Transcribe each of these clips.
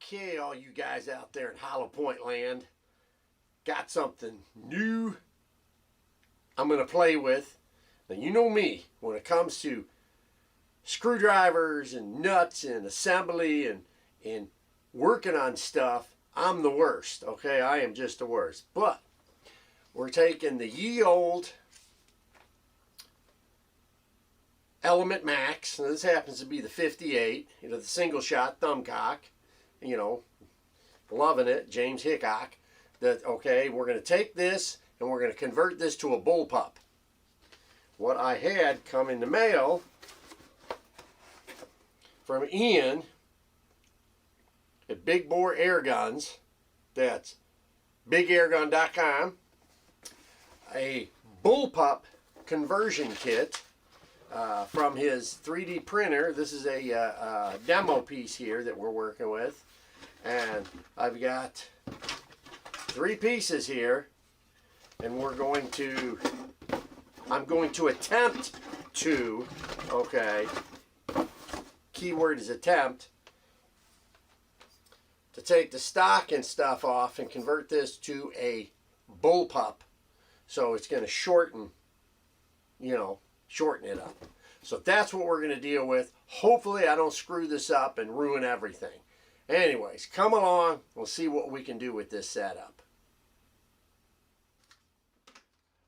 Okay, all you guys out there in Hollow Point land, got something new I'm going to play with. Now, you know me, when it comes to screwdrivers and nuts and assembly and working on stuff, I'm the worst, okay? I am just the worst. But we're taking the ye old Element Max. Now, this happens to be the 58, you know, the single shot thumbcock, you know, loving it, James Hickok. Okay, we're going to take this and we're going to convert this to a BullPup. What I had come in the mail from Ian at Big Bore Air Guns, that's bigairgun.com, a BullPup conversion kit from his 3D printer. This is a demo piece here that we're working with, and I've got 3 pieces here, and I'm going to attempt to, okay, keyword is attempt, to take the stock and stuff off and convert this to a BullPup. So it's going to shorten, you know, shorten it up. So that's what we're going to deal with. Hopefully I don't screw this up and ruin everything. Anyways, come along. We'll see what we can do with this setup.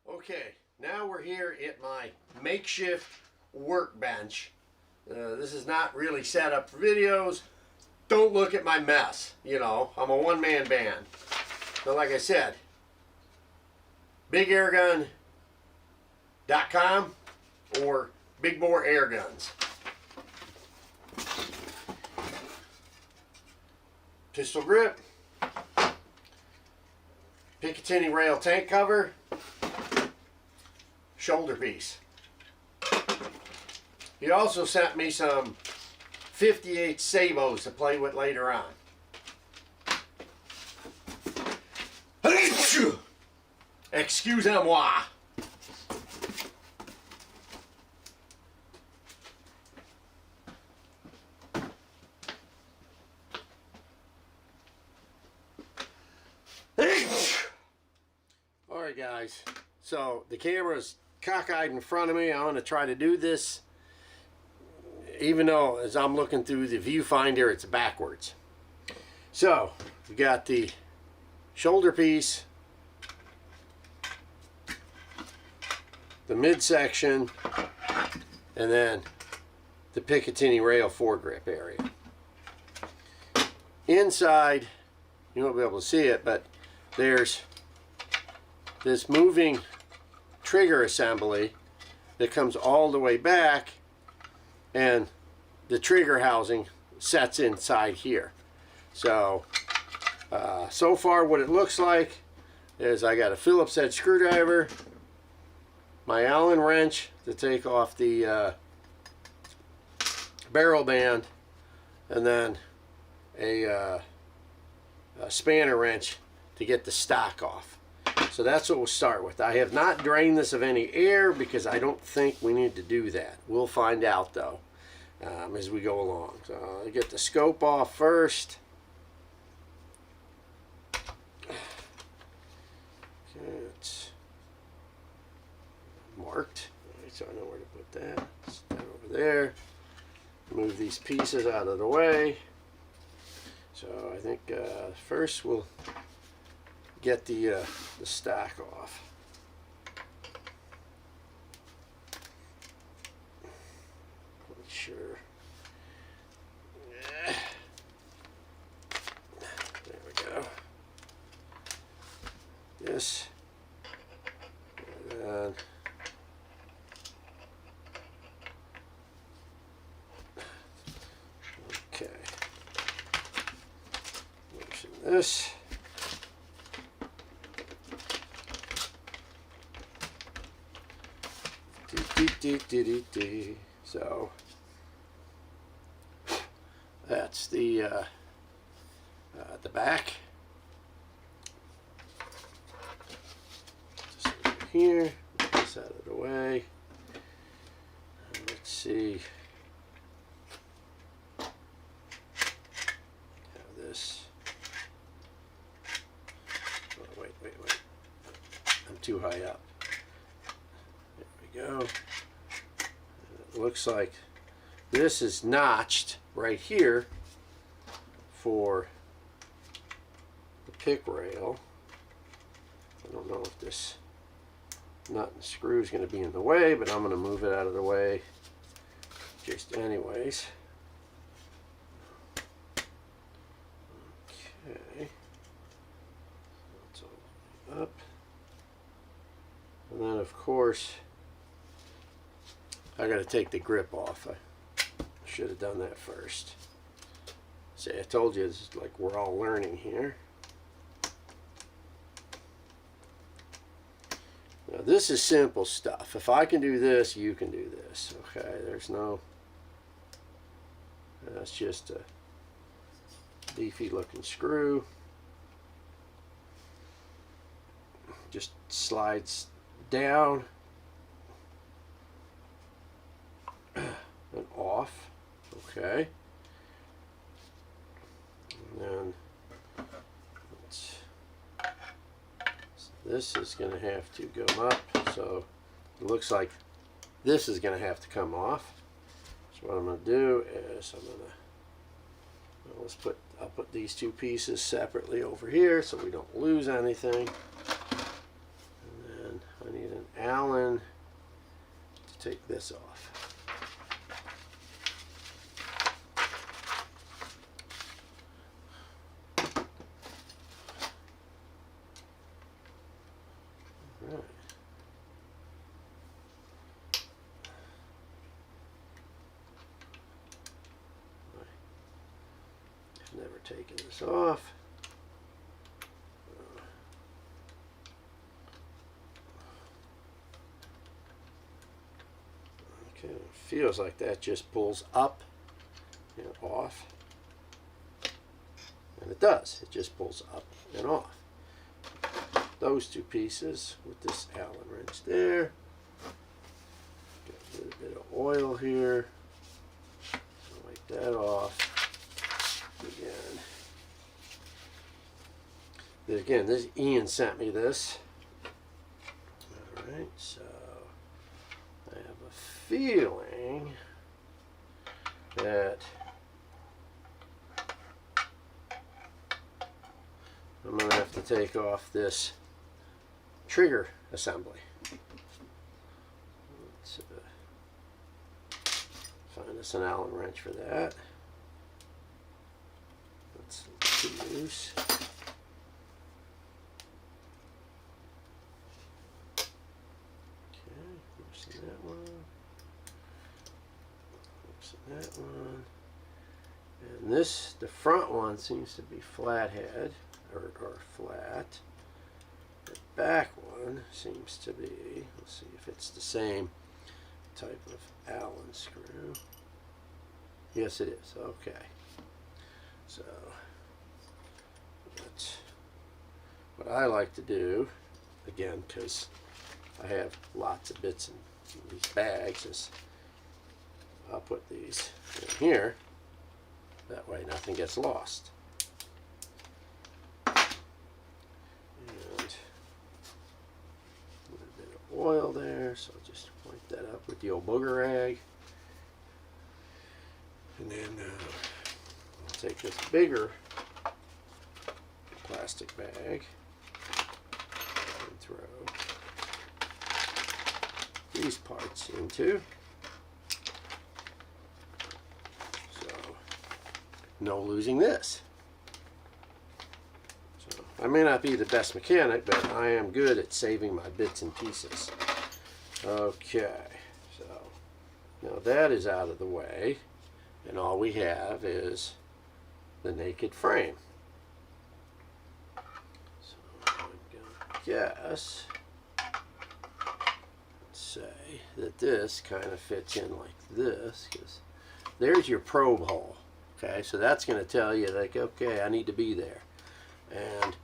Okay, now we're here at my makeshift workbench. This is not really set up for videos. Don't look at my mess. You know, I'm a one-man band. But like I said, bigairgun.com or Big Bore Air Guns. Pistol grip, Picatinny rail tank cover, shoulder piece. He also sent me some 58 sabos to play with later on. Excusez-moi. Alright guys, so the camera's cockeyed in front of me. I'm going to try to do this even though as I'm looking through the viewfinder it's backwards. So we got the shoulder piece, the midsection, and then the Picatinny rail foregrip area. Inside, you won't be able to see it, but there's this moving trigger assembly that comes all the way back, and the trigger housing sets inside here. So so far what it looks like is I got a Phillips head screwdriver, my Allen wrench to take off the barrel band, and then a spanner wrench to get the stock off. So that's what we'll start with. I have not drained this of any air because I don't think we need to do that. We'll find out though as we go along. So I'll get the scope off first. Okay, it's marked, right, so I know where to put that. Set that over there. Move these pieces out of the way. So I think first we'll get the stock off. Make sure. Yeah. There we go. This. And then okay. Loosen this. So that's the back. Just over here, get this out of the way. And let's see how this too high up. There we go. It looks like this is notched right here for the pick rail. I don't know if this nut and screw is going to be in the way, but I'm going to move it out of the way just anyways. Okay. That's all up. And then of course I got to take the grip off. I should have done that first. See, I told you it's like we're all learning here. Now this is simple stuff. If I can do this, you can do this. Okay, there's no, that's just a beefy looking screw. Just slides down and off. Okay. And then this is going to have to go up, so it looks like this is going to have to come off. So what I'm going to do is I'm going to, I'll put these two pieces separately over here so we don't lose anything. And then I need an Allen to take this off. Right. I've never taken this off. Okay, it feels like that just pulls up and off. And it does. It just pulls up and off. Those two pieces with this Allen wrench there. Got a little bit of oil here. Wipe that off again. This Ian sent me this. All right, so I have a feeling that I'm going to have to take off this trigger assembly. Let's find us an Allen wrench for that. That's too loose. Okay, loosen that one. Loosen that one. And this, the front one seems to be flathead or flat. The back one seems to be, let's see if it's the same type of Allen screw. Yes, it is. Okay. So, that's what I like to do, again, because I have lots of bits in these bags, is I'll put these in here. That way nothing gets lost. Oil there, so I'll just wipe that up with the old booger rag. And then I'll take this bigger plastic bag and throw these parts into. So, no losing this. I may not be the best mechanic, but I am good at saving my bits and pieces. Okay, so now that is out of the way, and all we have is the naked frame. So I'm going to guess, let's say that this kind of fits in like this, because there's your probe hole. Okay, so that's going to tell you, like, okay, I need to be there. And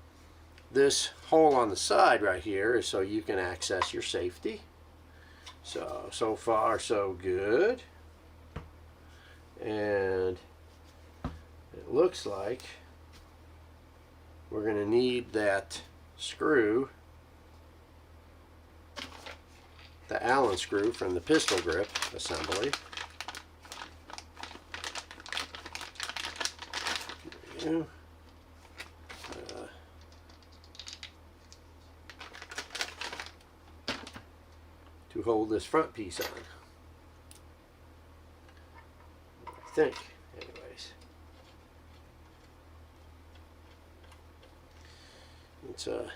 this hole on the side right here is so you can access your safety. So far so good. And it looks like we're going to need that screw the Allen screw from the pistol grip assembly. There we go. To hold this front piece on, I think, anyways. It's okay,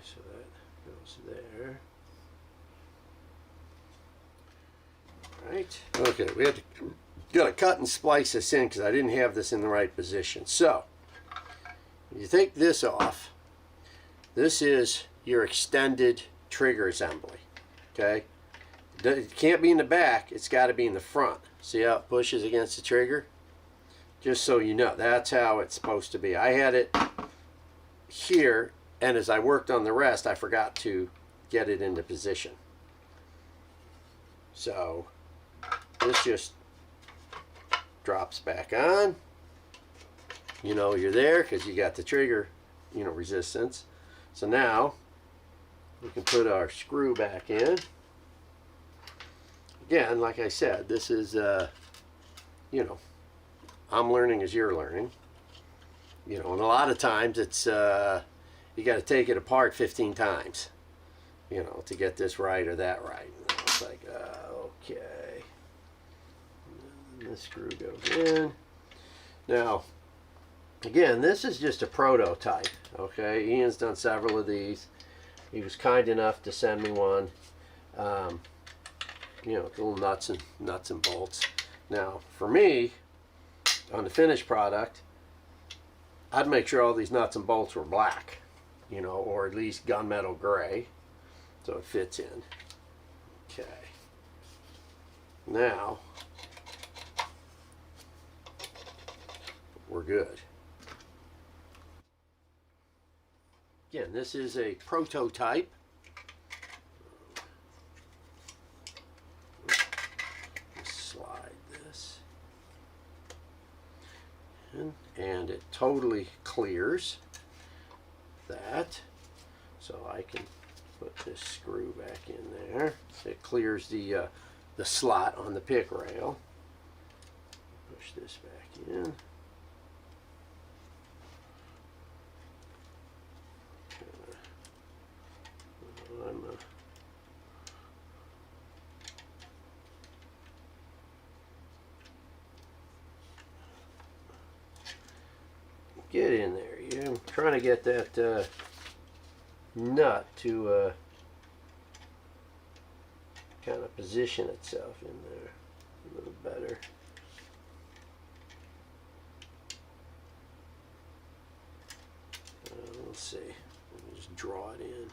so that goes there. All right. Okay, we had to gotta cut and splice this in because I didn't have this in the right position. So you take this off. This is your extended trigger assembly. Okay, it can't be in the back, it's got to be in the front. See how it pushes against the trigger? Just so you know, that's how it's supposed to be. I had it here, and as I worked on the rest, I forgot to get it into position. So this just drops back on. You know you're there because you got the trigger, you know, resistance. So now we can put our screw back in. Again, like I said, this is, you know, I'm learning as you're learning. You know, and a lot of times it's, you got to take it apart 15 times, you know, to get this right or that right. And it's like, okay. And this screw goes in. Now, again, this is just a prototype, okay? Ian's done several of these. He was kind enough to send me one. You know, little nuts and bolts. Now, for me, on the finished product, I'd make sure all these nuts and bolts were black, you know, or at least gunmetal gray, so it fits in. Okay. Now, we're good. Again, this is a prototype. Slide this in, and it totally clears that. So I can put this screw back in there. It clears the slot on the pick rail. Push this back in. Get in there. I'm trying to get that nut to kind of position itself in there a little better. Let's see. Let me just draw it in.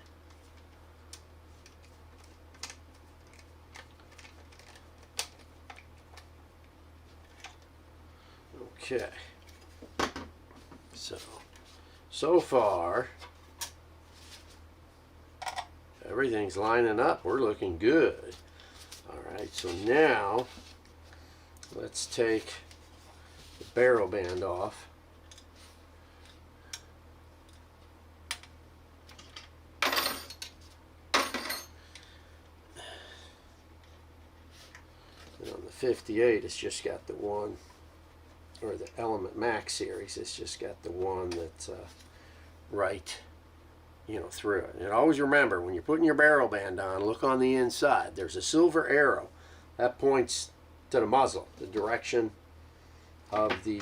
Okay. So far, everything's lining up. We're looking good. All right, so now let's take the barrel band off. And on the 58, it's just got the one, or the Element Max series, it's just got the one that's right, you know, through it. And always remember, when you're putting your barrel band on, look on the inside. There's a silver arrow that points to the muzzle, the direction of the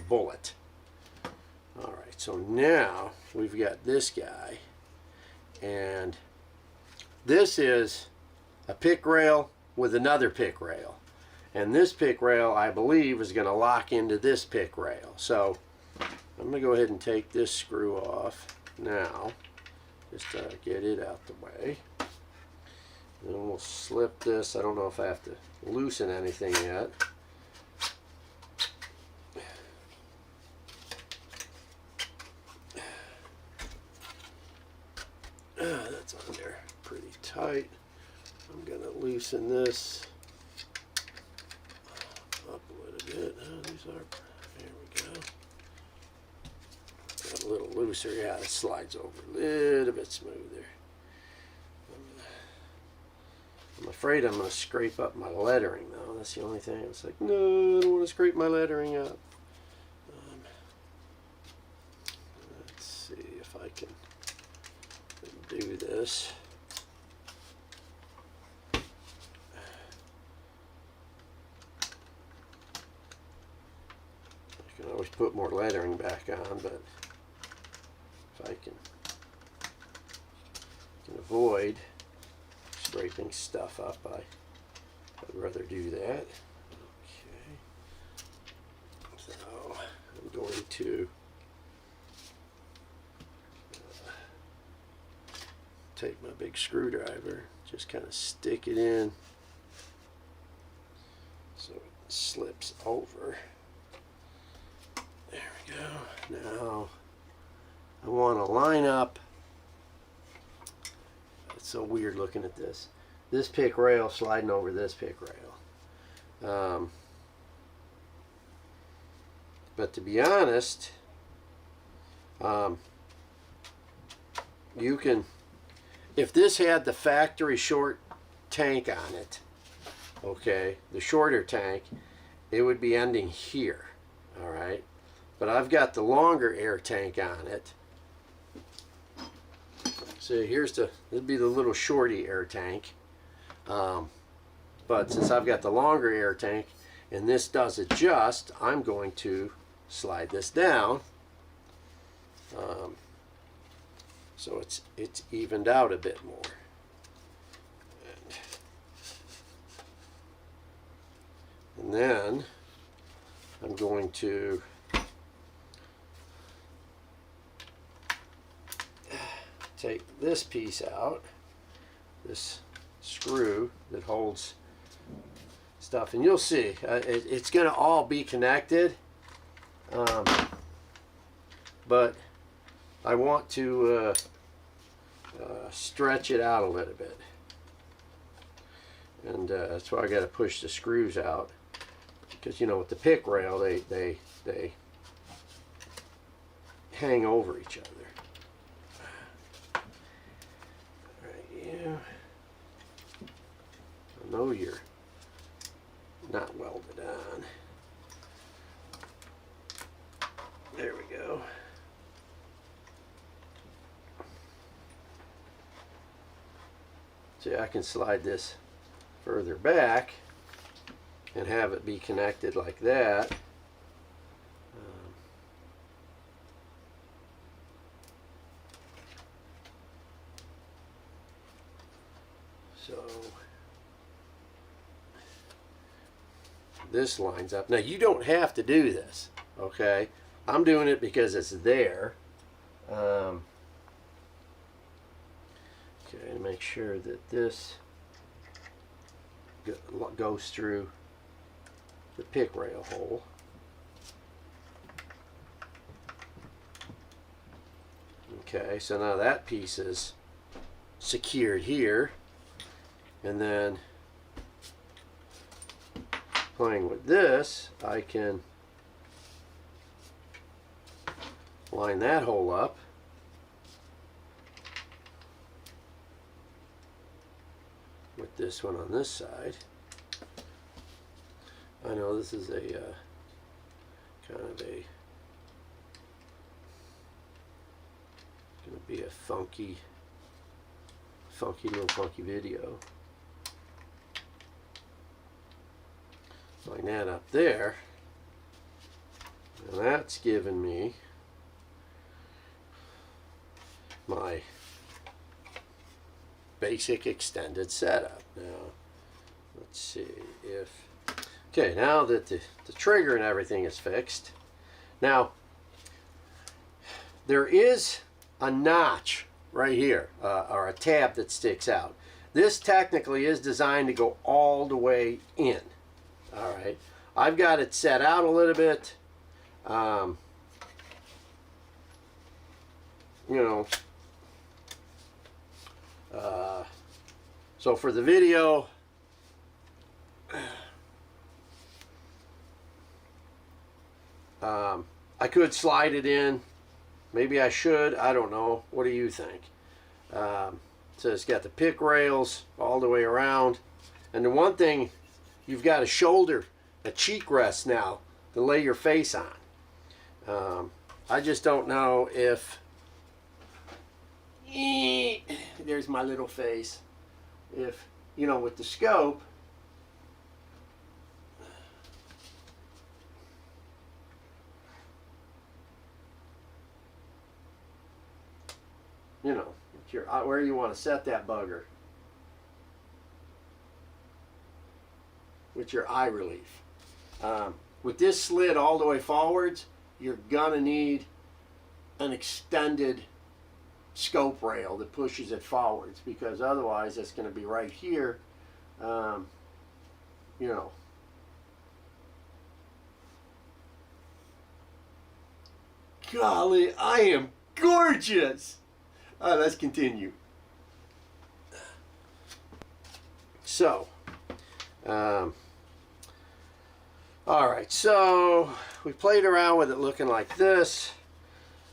bullet. All right, so now we've got this guy, and this is a pick rail with another pick rail. And this pick rail, I believe, is going to lock into this pick rail. So I'm going to go ahead and take this screw off now, just to get it out the way. And we'll slip this. I don't know if I have to loosen anything yet. That's on there pretty tight. I'm going to loosen this up a little bit. These are, there we go. a little looser. Yeah, it slides over a little bit smoother. I'm afraid I'm going to scrape up my lettering though. That's the only thing. It's like, no, I don't want to scrape my lettering up. Let's see if I can do this. I can always put more lettering back on, but if I can avoid scraping stuff up, I'd rather do that. Okay, so I'm going to take my big screwdriver, just kind of stick it in so it slips over. There we go. Now I want to line up. It's so weird looking at this. This pick rail sliding over this pick rail. But to be honest, you can, if this had the factory short tank on it, okay, the shorter tank, it would be ending here, all right? But I've got the longer air tank on it. So here's it'd be the little shorty air tank. But since I've got the longer air tank and this does adjust, I'm going to slide this down. So it's evened out a bit more. And then I'm going to take this piece out, this screw that holds stuff, and you'll see it's going to all be connected, but I want to stretch it out a little bit, and that's why I got to push the screws out, because you know with the pick rail they hang over each other. I know you're not welded on. There we go. See, I can slide this further back and have it be connected like that. So this lines up. Now you don't have to do this, okay? I'm doing it because it's there. Okay, to make sure that this goes through the pick rail hole. Okay, so now that piece is secured here, and then playing with this, I can line that hole up. With this one on this side. I know this is a kind of a going to be a funky little funky video. Line that up there, and that's giving me my basic extended setup. Now let's see if, okay, now that the trigger and everything is fixed, now there is a notch right here, or a tab that sticks out. This technically is designed to go all the way in. All right, I've got it set out a little bit, you know, so for the video, I could slide it in Maybe I should. I don't know. What do you think? So it's got the pick rails all the way around. And the one thing, you've got a cheek rest now to lay your face on. I just don't know if... There's my little face. If, you know, with the scope, you know, where you want to set that bugger with your eye relief. With this slid all the way forwards, you're gonna need an extended scope rail that pushes it forwards, because otherwise it's going to be right here. You know, golly, I am gorgeous. Let's continue. So, all right, so we played around with it looking like this.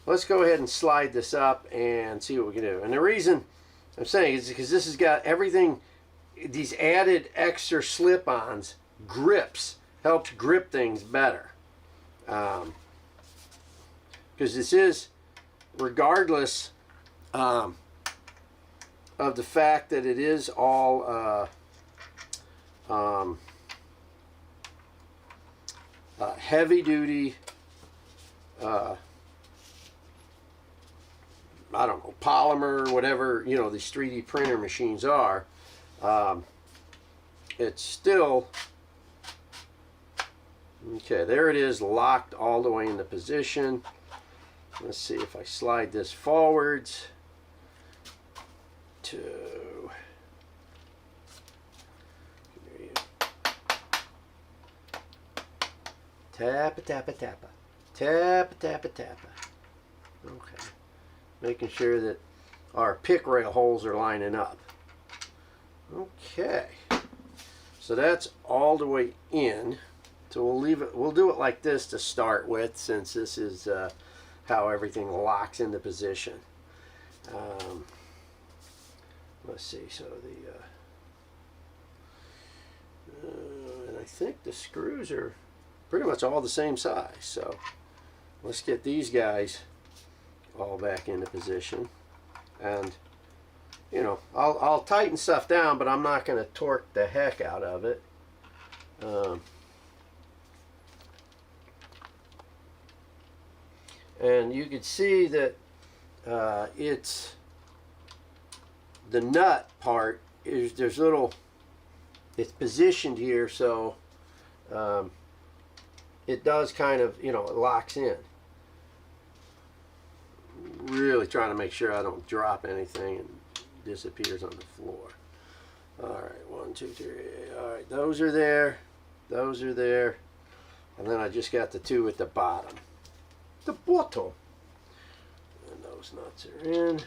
Let's go ahead and slide this up and see what we can do. And the reason I'm saying is because this has got everything, these added extra slip-ons, helps grip things better. Because this is, regardless of the fact that it is all heavy-duty, I don't know, polymer, whatever, you know, these 3D printer machines are, it's still, okay, there it is, locked all the way into position. Let's see if I slide this forwards to, tappa, tappa, tappa, tappa, tappa, tappa. Okay. Making sure that our pick rail holes are lining up. Okay, so that's all the way in. So we'll leave it. We'll do it like this to start with, since this is how everything locks into position. Let's see. So and I think the screws are pretty much all the same size. So let's get these guys all back into position, and you know, I'll tighten stuff down, but I'm not going to torque the heck out of it. And you can see that it's the nut part is, there's little, it's positioned here, so it does kind of, you know, it locks in. Really trying to make sure I don't drop anything and disappears on the floor. All right, 1, 2, 3. All right, those are there, those are there, and then I just got the two at the bottom. The bottom. And those nuts are in.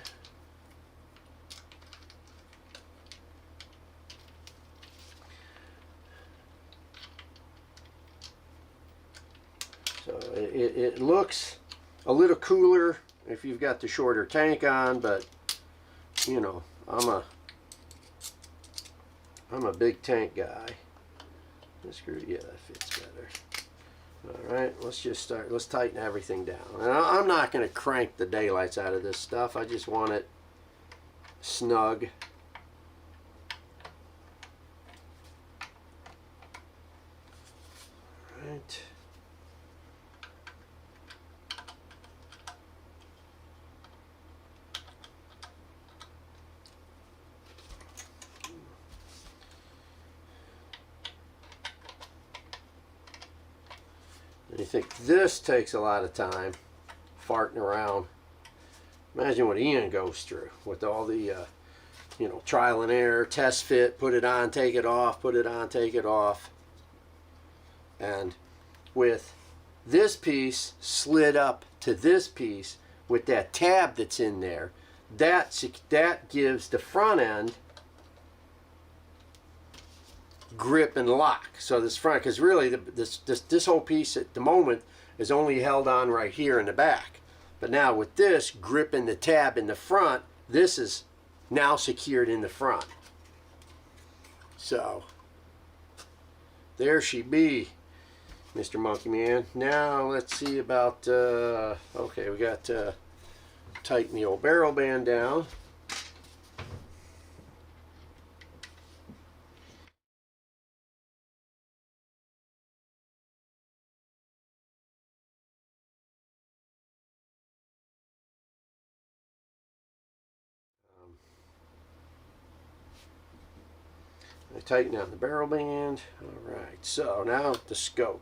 So it looks a little cooler if you've got the shorter tank on, but you know, I'm a big tank guy. This screw, yeah, that fits better. All right, let's just start. Let's tighten everything down. And I'm not going to crank the daylights out of this stuff. I just want it snug. All right. You think this takes a lot of time, farting around. Imagine what Ian goes through with all the, you know, trial and error, test fit, put it on, take it off, put it on, take it off. And with this piece slid up to this piece with that tab that's in there, that gives the front end grip and lock. So this front, because really this whole piece at the moment is only held on right here in the back, But now with this gripping the tab in the front, this is now secured in the front. So there she be, Mr. Monkey Man. Now let's see about, okay, we got to tighten the old barrel band down. I tighten down the barrel band. All right, so now the scope.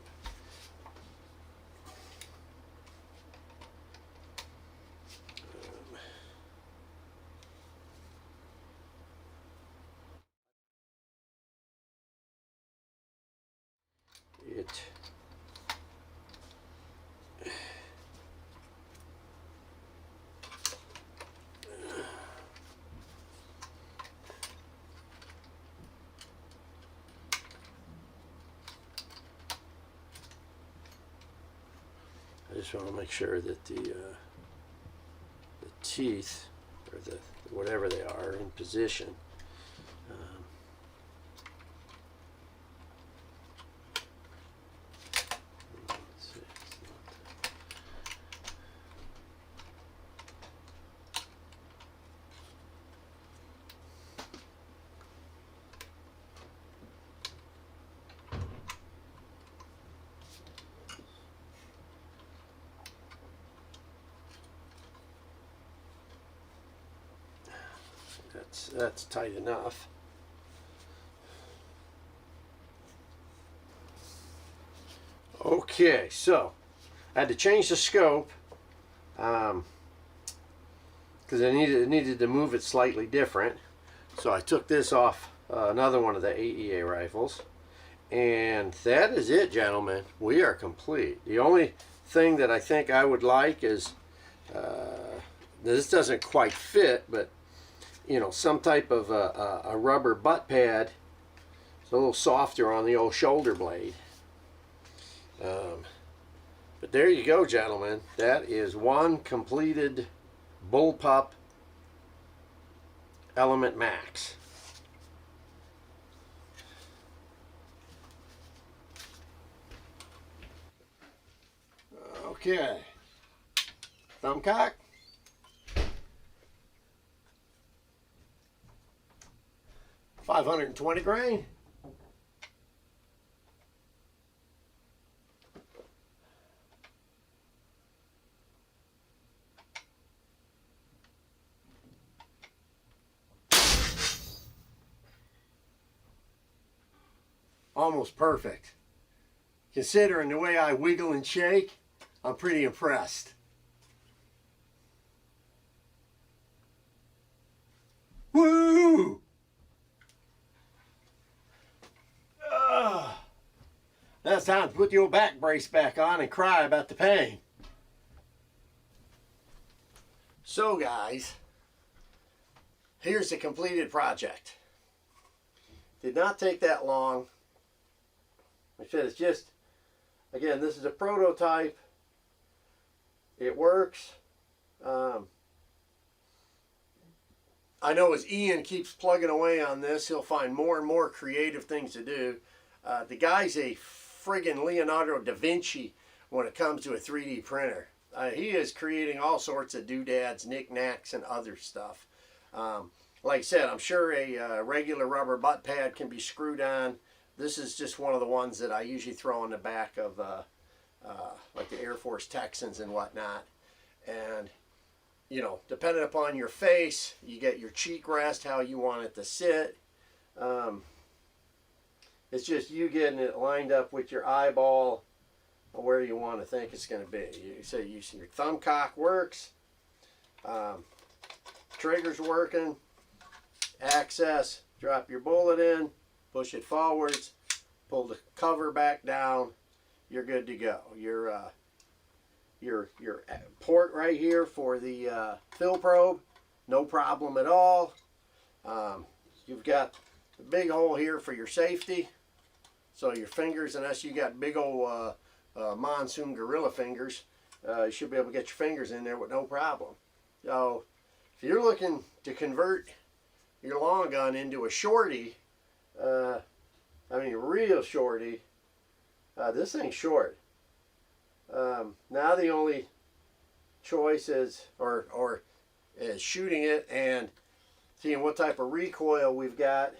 I just want to make sure that the teeth, or the whatever they are, in position. Let's see, that's tight enough. Okay, so I had to change the scope because I needed to move it slightly different. So I took this off another one of the AEA rifles, and that is it, gentlemen. We are complete. The only thing that I think I would like is this doesn't quite fit, but you know, some type of a rubber butt pad. It's a little softer on the old shoulder blade. But there you go, gentlemen. That is one completed BullPup Element Max. Okay. Thumb cock. .520 grain. Almost perfect. Considering the way I wiggle and shake, I'm pretty impressed. Woo! Now it's time to put the old back brace back on and cry about the pain. So guys, here's the completed project. Did not take that long. Like I said, it's just, again, this is a prototype. It works. I know as Ian keeps plugging away on this, he'll find more and more creative things to do. The guy's a friggin' Leonardo da Vinci when it comes to a 3D printer. He is creating all sorts of doodads, knickknacks, and other stuff. Like I said, I'm sure a regular rubber butt pad can be screwed on. This is just one of the ones that I usually throw in the back of like the Air Force Texans and whatnot. And you know, depending upon your face, you get your cheek rest, how you want it to sit. It's just you getting it lined up with your eyeball where you want to think it's going to be. You say your thumb cock works, trigger's working, access, drop your bullet in, push it forwards, pull the cover back down, you're good to go. Your port right here for the fill probe, no problem at all. You've got the big hole here for your safety, so your fingers, unless you got big old monsoon gorilla fingers, You should be able to get your fingers in there with no problem. So if you're looking to convert your long gun into a shorty, I mean real shorty, this thing's short. Now the only choice is is shooting it and seeing what type of recoil we've got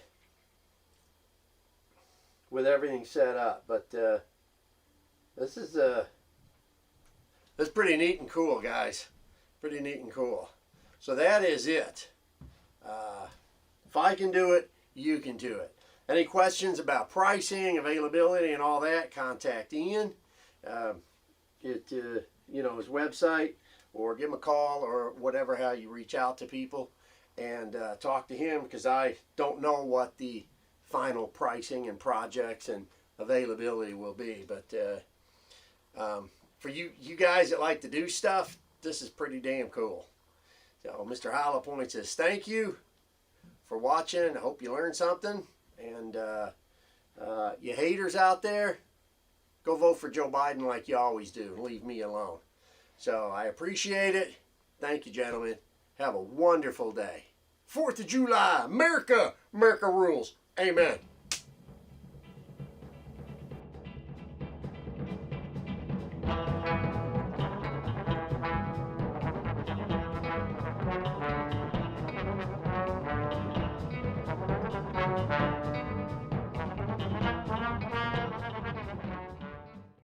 with everything set up. But this is that's pretty neat and cool, guys. Pretty neat and cool. So that is it. If I can do it, you can do it. Any questions about pricing, availability, and all that, contact Ian. You know, his website, or give him a call, or whatever, how you reach out to people and talk to him, because I don't know what the final pricing and projects and availability will be. But for you guys that like to do stuff, this is pretty damn cool. So Mr. Hollow Point says thank you for watching. I hope you learned something. And you haters out there, go vote for Joe Biden like you always do and leave me alone. So I appreciate it. Thank you, gentlemen. Have a wonderful day. 4th of July, America! America rules. Amen.